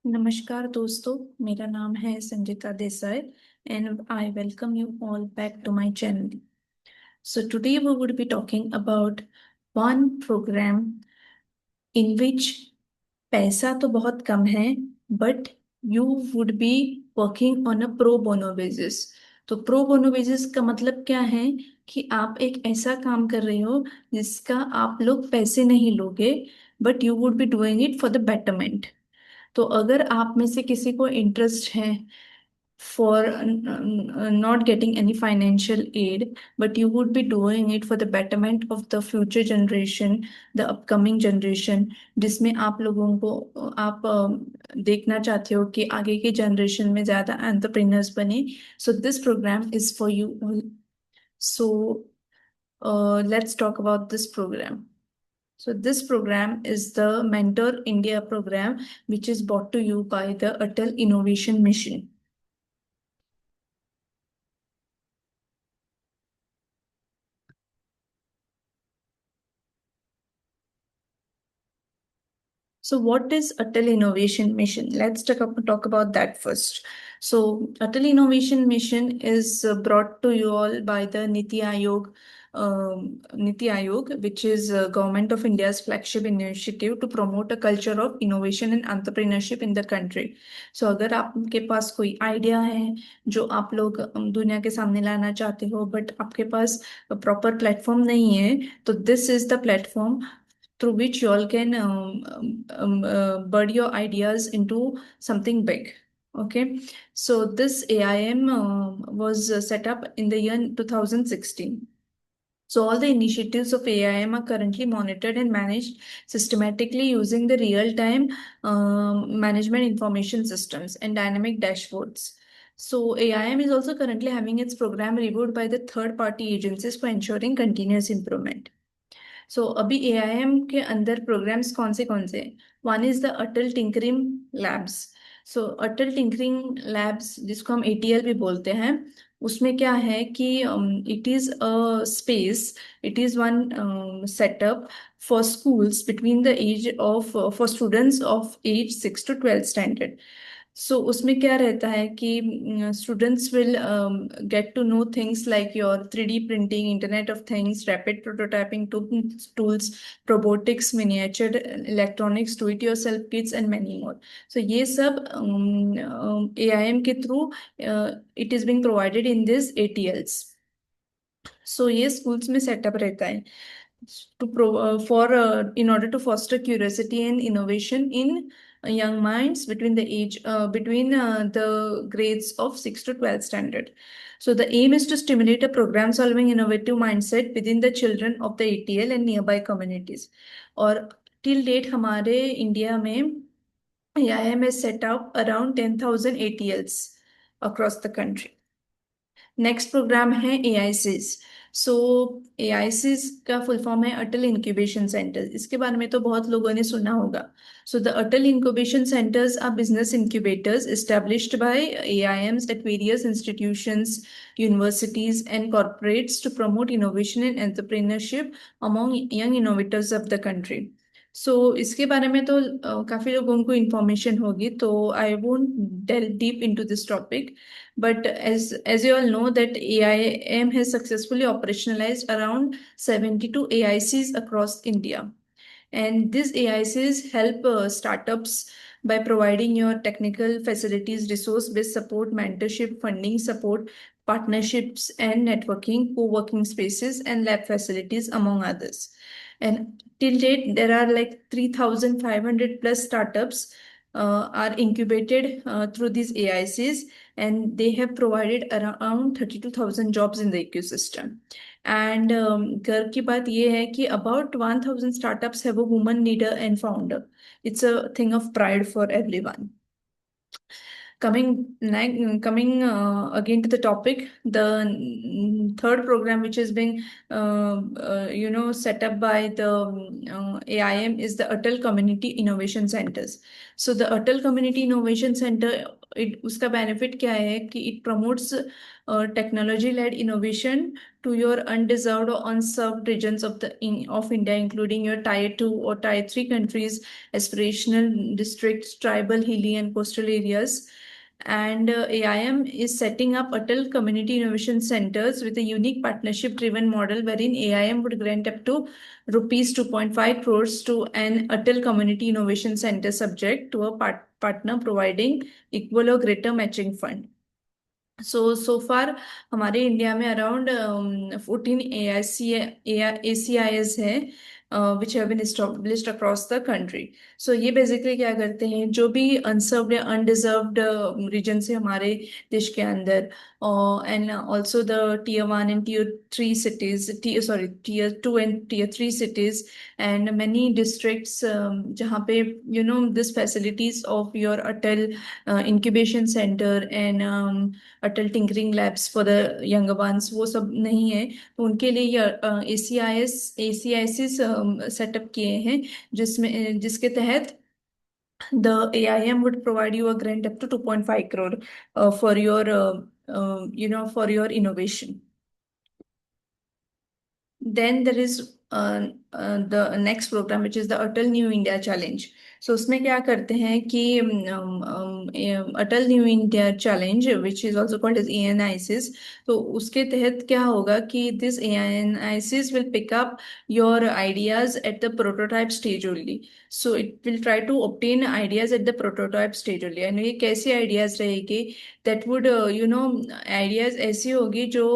नमस्कार दोस्तों, मेरा नाम है Sanjita Desai and I welcome you all back to my channel. So today we would be talking about one program in which पैसा तो बहुत कम है but you would be working on a pro bono basis. तो प्रो बोनो बेसिस का मतलब क्या है कि आप एक ऐसा काम कर रहे हो जिसका आप लोग पैसे नहीं लोगे but you would be doing it for the betterment. तो अगर आप में से किसी को इंटरेस्ट है for not getting any financial aid but you would be doing it for the betterment of the future generation, the upcoming generation, जिसमें आप लोगों को आप देखना चाहते हो कि आगे की जनरेशन में ज़्यादा एंटरप्रेन्योर्स बने। So this programme is for you. So let's talk about this program. So this program is the Mentor India program, which is brought to you by the Atal Innovation Mission. So what is Atal Innovation Mission? Let's talk about that first. So Atal Innovation Mission is brought to you all by the Niti Ayog, which is Government of India's flagship initiative to promote a culture of innovation and entrepreneurship in the country. So अगर आपके पास कोई idea है जो आप लोग दुनिया के सामने लाना चाहते हो बट आपके पास प्रॉपर प्लेटफॉर्म नहीं है, तो this is the platform through which you all can bird your ideas into something big. Okay, so this AIM was set up in the year 2016. So all the initiatives of AIM are currently monitored and managed systematically using the real-time management information systems and dynamic dashboards. So AIM is also currently having its program reviewed by the third-party agencies for ensuring continuous improvement. सो अभी AIM के अंदर programmes कौन से one is the Atal tinkering labs. So Atal tinkering labs जिसको हम ATL भी बोलते हैं, उसमें क्या है कि it is a space, it is one setup for schools between the age of for students of age 6 to 12 standard. So उसमें क्या रहता है कि students will get to know things like your 3D printing, internet of things, rapid prototyping tools, robotics, miniature electronics, do it yourself kits and many more. So ये सब AIM के through it is being provided in this एटीएल्स। सो ये schools में setup रहता है in order to foster curiosity and innovation in young minds between the grades of 6 to 12 standard. So the aim is to stimulate a problem solving innovative mindset within the children of the ATL and nearby communities. और till date हमारे India में AIM has set up around 10,000 ATLs across the country. Next programme है AICs. सो एआईसीज का full form है अटल incubation centre. इसके बारे में तो बहुत लोगों ने सुना होगा। So the Atal incubation centres are business incubators established by AIMs at various institutions, universities, and corporates to promote innovation and entrepreneurship among young innovators of the country. सो इसके बारे में तो काफी लोगों को इंफॉर्मेशन होगी, तो I won't dwell deep into this topic. But as you all know that AIM has successfully operationalized around 72 AICs across India. And these AICs help startups by providing your technical facilities, resource-based support, mentorship, funding support, partnerships, and networking, co-working spaces, and lab facilities, among others. And till date, there are like 3,500 plus startups are incubated through these AICs, and they have provided around 32,000 jobs in the ecosystem. And गर्व की बात ये है कि about 1,000 startups है वो woman leader and founder. It's a thing of pride for everyone. Coming again to the topic, the third program which is being set up by the AIM is the Atal Community Innovation Centers. So the Atal Community Innovation Center उसका benefit क्या है कि it promotes technology led innovation to your undeserved or unserved regions of India, including your Tier 2 or Tier 3 countries, aspirational districts, tribal, hilly, and coastal areas. And AIM is setting up Atal Community Innovation Centers with a unique partnership-driven model wherein AIM would grant up to rupees 2.5 crores to an Atal Community Innovation Center subject to a partner providing equal or greater matching fund. So far हमारे India में around 14 ACIs है which have been established across the country. So ये basically क्या करते हैं, जो भी unserved या अनडिजर्व्ड रीजन से हमारे देश के अंदर, and also the Tier 1 and Tier 3 cities, Tier 2 and Tier 3 cities, and many districts जहाँ पे this facilities of your Atal incubation center and Atal tinkering labs for the younger once वो सब नहीं है, तो उनके लिए ये ACIs सेटअप किए हैं, जिसके तहत the AIM would provide you a grant up to 2.5 crore for your innovation. Then there is the next program which is the Atal New India Challenge. So उसमें क्या करते हैं कि Atal new India challenge which is also called as ANICs. तो उसके तहत क्या होगा कि this ANICs will pick up your ideas at the prototype stage only. So it will try to obtain ideas at the prototype stage only. And ये कैसी ideas रहेगी, that would ideas ऐसी होगी जो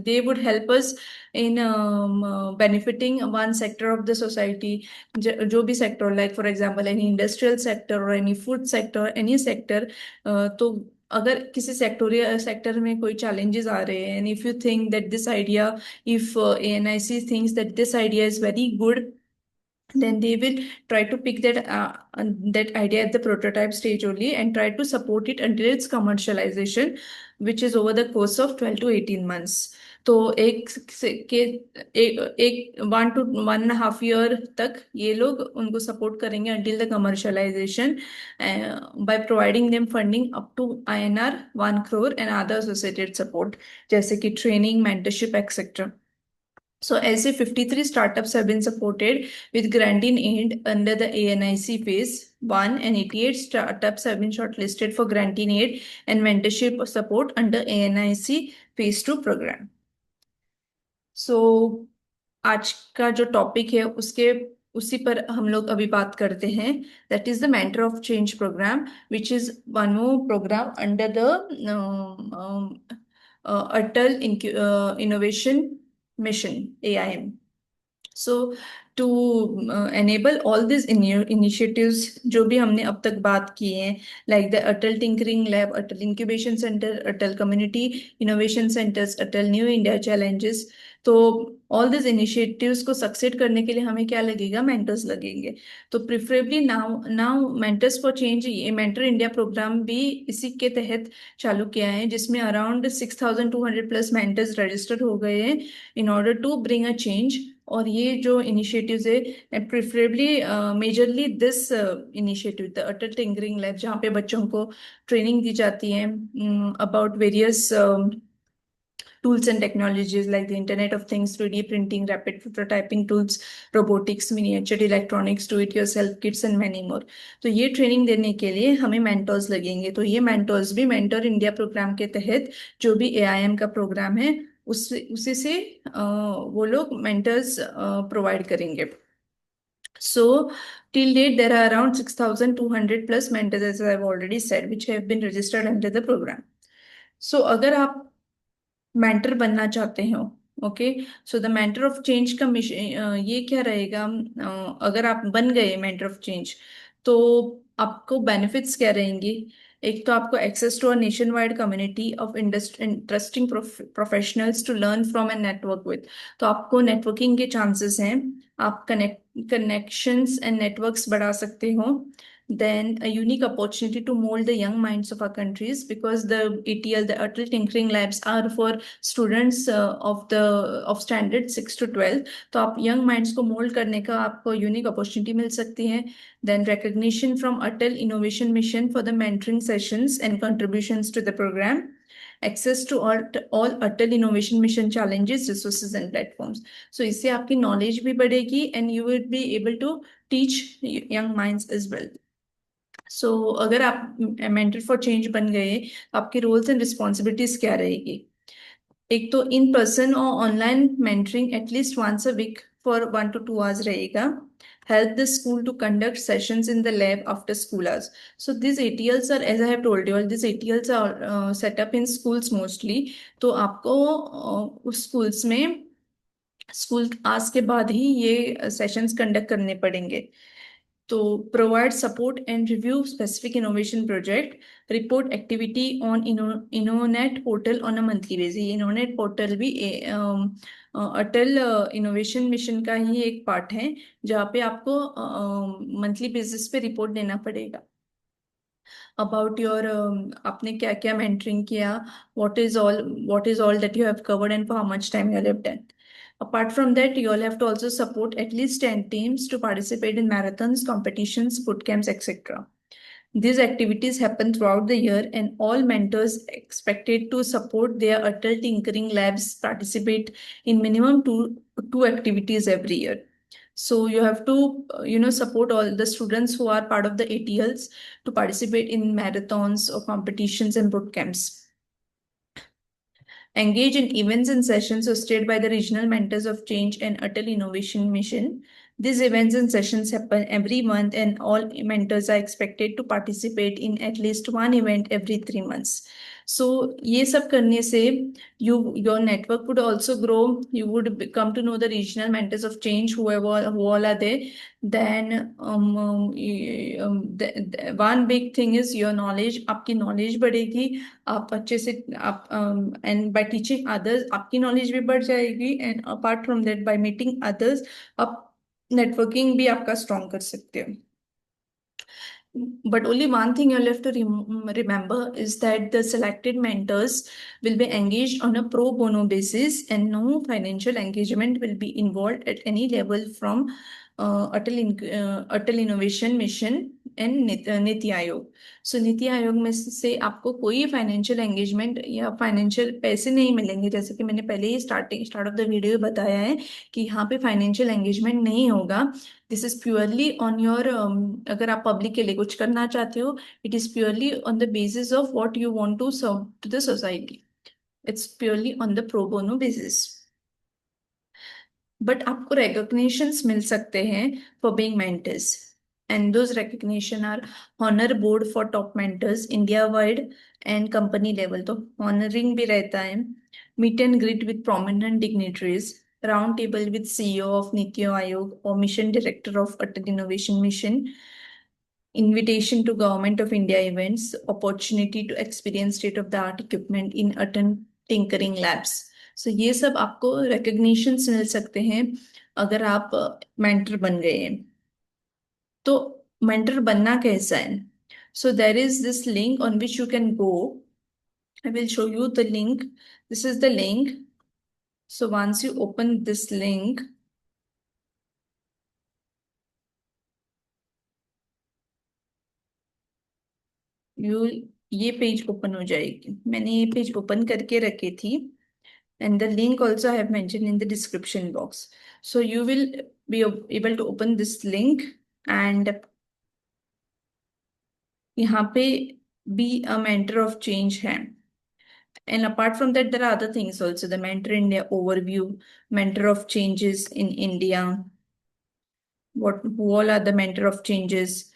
they would help us in benefiting one sector of the society. जो भी sector, like for example any industrial sector or any food sector, any sector. तो अगर किसी सेक्टर में कोई challenges आ रहे हैं, and if you think that this idea, if ANIC thinks that this idea is very good, then they will try to pick that idea at the prototype stage only and try to support it until its commercialization, which is over the course of 12 to 18 months. तो एक 1 to 1.5 year तक ये लोग उनको support करेंगे until the commercialization by providing them funding up to INR 1 crore and other associated support जैसे कि training, mentorship, etc. So, as if 53 startups have been supported with granting aid under the ANIC phase 1, and 88 startups have been shortlisted for granting aid and mentorship support under ANIC phase 2 program. So, आज का जो topic है उसी पर हम लोग अभी बात करते हैं. That is the mentor of change programme which is one more programme under the Atal innovation mission AIM. So to enable all these initiatives जो भी हमने अब तक बात की हैं, like the Atal Tinkering Lab, Atal Incubation Center, Atal Community Innovation Centers, Atal New India Challenges, तो all this initiatives को सक्सेड करने के लिए हमें क्या लगेगा, मेंटर्स लगेंगे. तो preferably now mentors for change, ये मेंटर इंडिया प्रोग्राम भी इसी के तहत चालू किया है, जिसमें अराउंड 6,200 प्लस मेंटर्स रजिस्टर्ड हो गए हैं in order to bring a change. और ये जो इनिशिएटिव्स है preferably majorly this initiative the Atal tinkering lab, जहाँ पे बच्चों को ट्रेनिंग दी जाती है about various tools and technologies like the Internet of Things, 3D printing, rapid prototyping tools, robotics, miniature electronics, do-it-yourself kits and many more. तो ये training देने के लिए हमें मेंटर्स लगेंगे. तो ये मेंटर्स भी मेंटर इंडिया प्रोग्राम के तहत जो भी AIM का प्रोग्राम है उसी से वो लोग मेंटर्स प्रोवाइड करेंगे. So, till date, there are around 6,200 plus mentors, as I've already said, which have been registered under the program. So, अगर आप मेंटर बनना चाहते हो, okay, so the mentor of change का मिशन ये क्या रहेगा, अगर आप बन गए मेंटर ऑफ चेंज तो आपको बेनिफिट्स क्या रहेंगी. एक तो आपको access to a nationwide community of interesting professionals to learn from and network with. तो आपको नेटवर्किंग के चांसेस हैं, आप कनेक्शंस एंड नेटवर्क्स बढ़ा सकते हो. then a unique opportunity to mold the young minds of our countries, because the ATL, the Atal Tinkering Labs, are for students of standard 6 to 12. तो आप young minds को mold करने का आपको unique opportunity मिल सकती है. Then recognition from Atal Innovation Mission for the mentoring sessions and contributions to the program. Access to all Atal Innovation Mission challenges, resources and platforms. So इससे आपकी knowledge भी बढ़ेगी and you will be able to teach young minds as well. सो अगर आप mentor for change बन गए, आपके roles and responsibilities क्या रहेगी? एक तो इन पर्सन और online mentoring at least once a week for 1 to 2 hours रहेगा. Help the school to conduct sessions in the lab after school hours. So these ATLs are, as I have told you, all these ATLs are set up in schools mostly. तो आपको उस schools में school hours के बाद ही ये sessions conduct करने पड़ेंगे. तो provide support and review specific innovation project, report activity on InnoNet portal on a monthly basis. ये InnoNet portal भी अटल इनोवेशन मिशन का ही एक पार्ट है, जहाँ पे आपको मंथली बेसिस पे रिपोर्ट देना पड़ेगा अबाउट योर आपने क्या क्या मेंटरिंग किया, what is all that you have covered and for how much time you have done. Apart from that, you all have to also support at least 10 teams to participate in marathons, competitions, boot camps, etc. These activities happen throughout the year, and all mentors expected to support their adult tinkering labs participate in minimum two activities every year. So you have to, support all the students who are part of the ATLs to participate in marathons or competitions and boot camps. Engage in events and sessions hosted by the regional mentors of change and Atal Innovation Mission. These events and sessions happen every month, and all mentors are expected to participate in at least one event every 3 months. So ये सब करने से your network would also grow. You would come to know the regional mentors of change, who all are there. Then one big thing is your knowledge. आपकी knowledge बढ़ेगी, आप अच्छे से आप एंड बाय टीचिंग अदर्स आपकी knowledge भी बढ़ जाएगी, and apart from that bye meeting others आप नेटवर्किंग भी आपका स्ट्रॉन्ग कर सकते हो. But only one thing you'll have to remember is that the selected mentors will be engaged on a pro bono basis, and no financial engagement will be involved at any level from Atal Innovation Mission and Niti Aayog. So NITI Aayog में से आपको कोई financial engagement या financial पैसे नहीं मिलेंगे, जैसे कि मैंने पहले ही स्टार्ट ऑफ द वीडियो बताया है कि यहाँ पे फाइनेंशियल एंगेजमेंट नहीं होगा. This is purely on your, अगर आप पब्लिक के लिए कुछ करना चाहते हो, it is purely on the basis of what you want to serve to the society. It's purely on the pro bono basis. But आपको रिकॉग्निशंस मिल सकते हैं for being mentors, and those recognition are honour board for top mentors India wide and company level. तो honouring भी रहता है. Meet and greet with prominent dignitaries, round table with CEO of NITI Aayog or mission director of Atal Innovation Mission, invitation to Government of India events, opportunity to experience state-of-the-art equipment in Atal Tinkering Labs. So ये सब आपको recognitions मिल सकते हैं अगर आप mentor बन गए हैं. तो mentor बनना कैसा है? So there is this link on which you can go. I will show you the link. This is the link. So once you open this link, you ये पेज ओपन हो जाएगी. मैंने ये पेज ओपन करके रखी थी, and the link also I have mentioned in the description box. So you will be able to open this link, and यहाँ पे be a mentor of change है. And apart from that, there are other things also. The Mentor India overview, mentor of changes in India. Who all are the mentor of changes?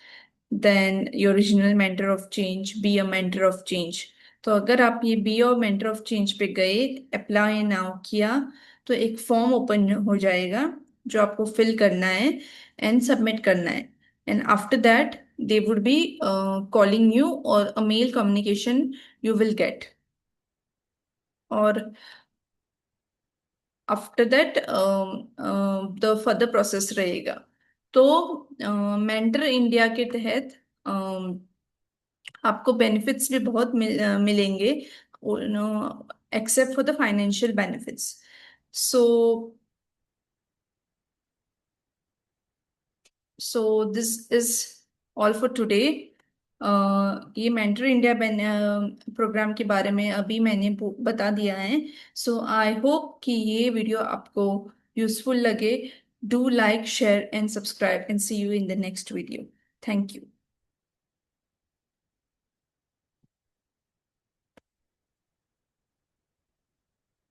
Then your original mentor of change, be a mentor of change. तो अगर आप ये B और mentor of change पे गए, apply now किया, तो एक फॉर्म ओपन हो जाएगा जो आपको फिल करना है एंड सबमिट करना है. And after that they would be calling you, और a mail communication you will get. और after that the further process रहेगा. तो मेंटर इंडिया के तहत आपको बेनिफिट्स भी बहुत मिलेंगे, except for the financial benefits. So so this is all for today. ये मेंटर इंडिया प्रोग्राम के बारे में अभी मैंने बता दिया है. सो आई होप कि ये वीडियो आपको यूजफुल लगे. Do like, share and subscribe, and see you in the next video. Thank you.